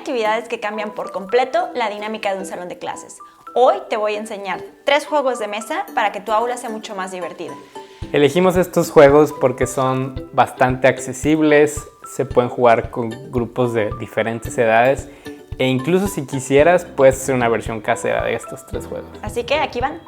actividades que cambian por completo la dinámica de un salón de clases. Hoy te voy a enseñar 3 juegos de mesa para que tu aula sea mucho más divertida. Elegimos estos juegos porque son bastante accesibles, se pueden jugar con grupos de diferentes edades e incluso si quisieras puedes hacer una versión casera de estos 3 juegos. Así que aquí van.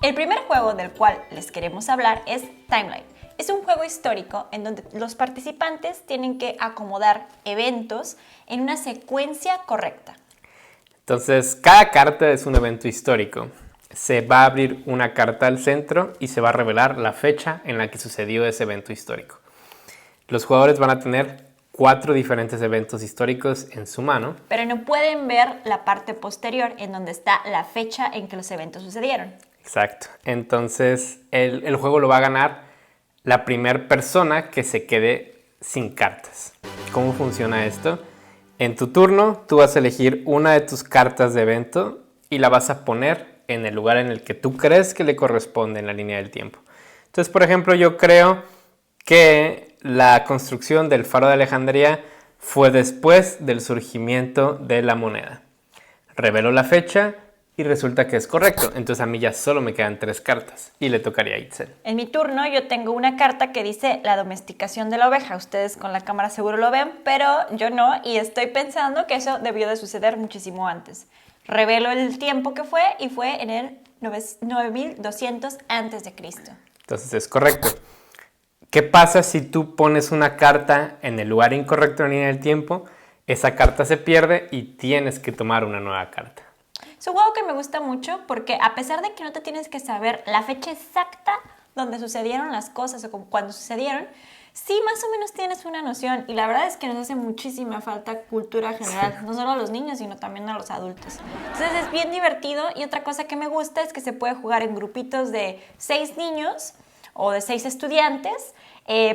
El primer juego del cual les queremos hablar es Timeline. Es un juego histórico en donde los participantes tienen que acomodar eventos en una secuencia correcta. Entonces, cada carta es un evento histórico. Se va a abrir una carta al centro y se va a revelar la fecha en la que sucedió ese evento histórico. Los jugadores van a tener 4 diferentes eventos históricos en su mano. Pero no pueden ver la parte posterior en donde está la fecha en que los eventos sucedieron. Exacto. Entonces, el juego lo va a ganar la primera persona que se quede sin cartas. ¿Cómo funciona esto? En tu turno, tú vas a elegir una de tus cartas de evento y la vas a poner en el lugar en el que tú crees que le corresponde en la línea del tiempo. Entonces, por ejemplo, yo creo que la construcción del Faro de Alejandría fue después del surgimiento de la moneda. Revelo la fecha y resulta que es correcto. Entonces a mí ya solo me quedan 3 cartas y le tocaría a Itzel. En mi turno yo tengo una carta que dice la domesticación de la oveja. Ustedes con la cámara seguro lo ven, pero yo no, y estoy pensando que eso debió de suceder muchísimo antes. Revelo el tiempo que fue y fue en el 9200 a.C. Entonces es correcto. ¿Qué pasa si tú pones una carta en el lugar incorrecto en la línea del tiempo? Esa carta se pierde y tienes que tomar una nueva carta. Es un juego que me gusta mucho porque a pesar de que no te tienes que saber la fecha exacta donde sucedieron las cosas o cuando sucedieron, sí más o menos tienes una noción, y la verdad es que nos hace muchísima falta cultura general, no solo a los niños sino también a los adultos. Entonces es bien divertido, y otra cosa que me gusta es que se puede jugar en grupitos de 6 niños o de 6 estudiantes.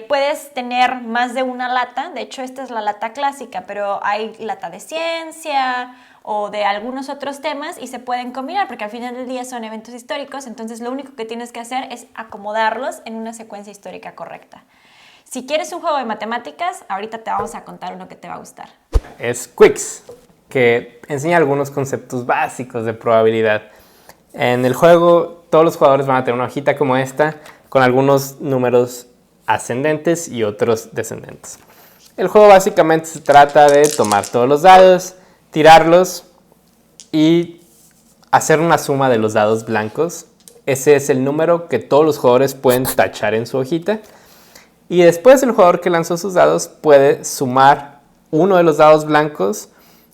Puedes tener más de una lata. De hecho, esta es la lata clásica, pero hay lata de ciencia o de algunos otros temas y se pueden combinar porque al final del día son eventos históricos. Entonces lo único que tienes que hacer es acomodarlos en una secuencia histórica correcta. Si quieres un juego de matemáticas, ahorita te vamos a contar uno que te va a gustar. Es Qwixx, que enseña algunos conceptos básicos de probabilidad. En el juego todos los jugadores van a tener una hojita como esta con algunos números ascendentes y otros descendentes. El juego básicamente se trata de tomar todos los dados, tirarlos y hacer una suma de los dados blancos. Ese es el número que todos los jugadores pueden tachar en su hojita. Y después el jugador que lanzó sus dados puede sumar uno de los dados blancos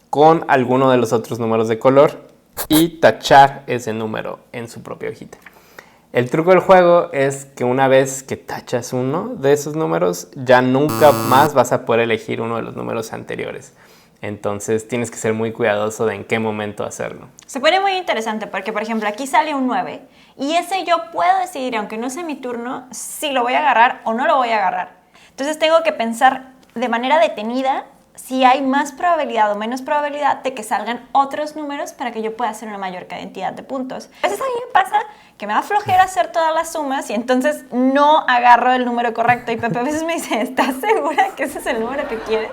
con alguno de los otros números de color y tachar ese número en su propia hojita. El truco del juego es que una vez que tachas uno de esos números, ya nunca más vas a poder elegir uno de los números anteriores. Entonces tienes que ser muy cuidadoso de en qué momento hacerlo. Se pone muy interesante porque, por ejemplo, aquí sale un 9 y ese yo puedo decidir, aunque no sea mi turno, si lo voy a agarrar o no lo voy a agarrar. Entonces tengo que pensar de manera detenida si hay más probabilidad o menos probabilidad de que salgan otros números para que yo pueda hacer una mayor cantidad de puntos. A veces a mí me pasa que me da flojera hacer todas las sumas y entonces no agarro el número correcto. Y Pepe a veces me dice, ¿estás segura que ese es el número que quieres?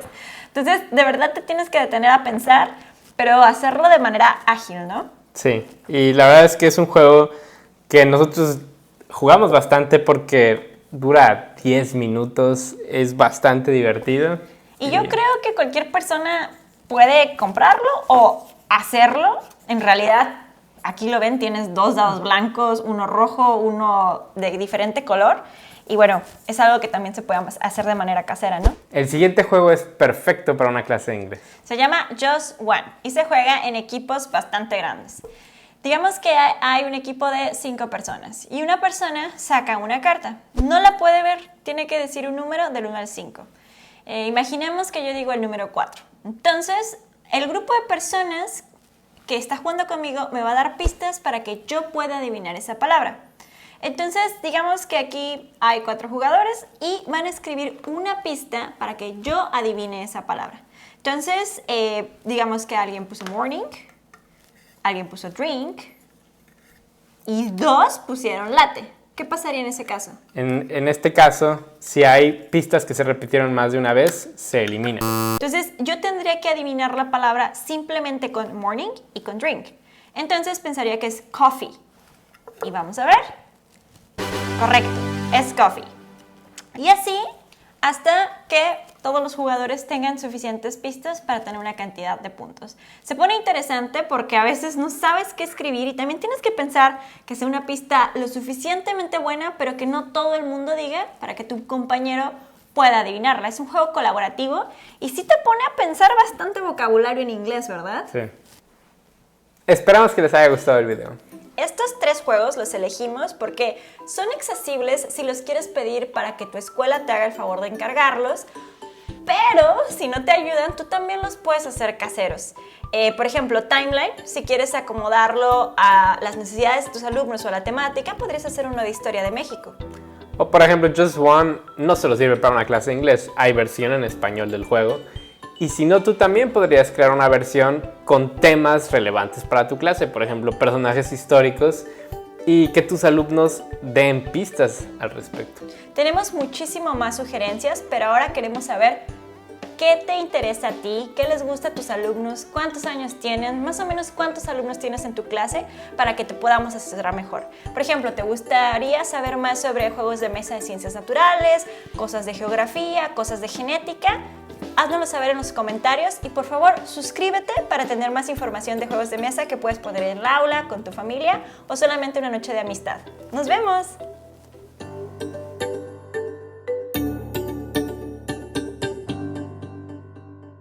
Entonces, de verdad te tienes que detener a pensar, pero hacerlo de manera ágil, ¿no? Sí, y la verdad es que es un juego que nosotros jugamos bastante porque dura 10 minutos, es bastante divertido. Y yo creo que cualquier persona puede comprarlo o hacerlo. En realidad, aquí lo ven, tienes 2 dados blancos, uno rojo, uno de diferente color. Y bueno, es algo que también se puede hacer de manera casera, ¿no? El siguiente juego es perfecto para una clase de inglés. Se llama Just One y se juega en equipos bastante grandes. Digamos que hay un equipo de 5 personas y una persona saca una carta. No la puede ver, tiene que decir un número del 1 al 5. Imaginemos que yo digo el número 4. Entonces, el grupo de personas que está jugando conmigo me va a dar pistas para que yo pueda adivinar esa palabra. Entonces, digamos que aquí hay 4 jugadores y van a escribir una pista para que yo adivine esa palabra. Entonces, digamos que alguien puso morning, alguien puso drink y 2 pusieron latte. ¿Qué pasaría en ese caso? En este caso, si hay pistas que se repitieron más de una vez, se eliminan. Entonces, yo tendría que adivinar la palabra simplemente con morning y con drink. Entonces, pensaría que es coffee. Y vamos a ver. Correcto, es coffee. Y así, hasta que todos los jugadores tengan suficientes pistas para tener una cantidad de puntos. Se pone interesante porque a veces no sabes qué escribir y también tienes que pensar que sea una pista lo suficientemente buena, pero que no todo el mundo diga para que tu compañero pueda adivinarla. Es un juego colaborativo y sí te pone a pensar bastante vocabulario en inglés, ¿verdad? Sí. Esperamos que les haya gustado el video. Estos 3 juegos los elegimos porque son accesibles si los quieres pedir para que tu escuela te haga el favor de encargarlos, pero si no te ayudan, tú también los puedes hacer caseros. Por ejemplo, Timeline, si quieres acomodarlo a las necesidades de tus alumnos o a la temática, podrías hacer uno de Historia de México. O por ejemplo, Just One no solo sirve para una clase de inglés, hay versión en español del juego. Y si no, tú también podrías crear una versión con temas relevantes para tu clase, por ejemplo, personajes históricos, y que tus alumnos den pistas al respecto. Tenemos muchísimo más sugerencias, pero ahora queremos saber qué te interesa a ti, qué les gusta a tus alumnos, cuántos años tienen, más o menos cuántos alumnos tienes en tu clase para que te podamos asesorar mejor. Por ejemplo, ¿te gustaría saber más sobre juegos de mesa de ciencias naturales, cosas de geografía, cosas de genética? Háznoslo saber en los comentarios y por favor suscríbete para tener más información de juegos de mesa que puedes poner en el aula, con tu familia o solamente una noche de amistad. ¡Nos vemos!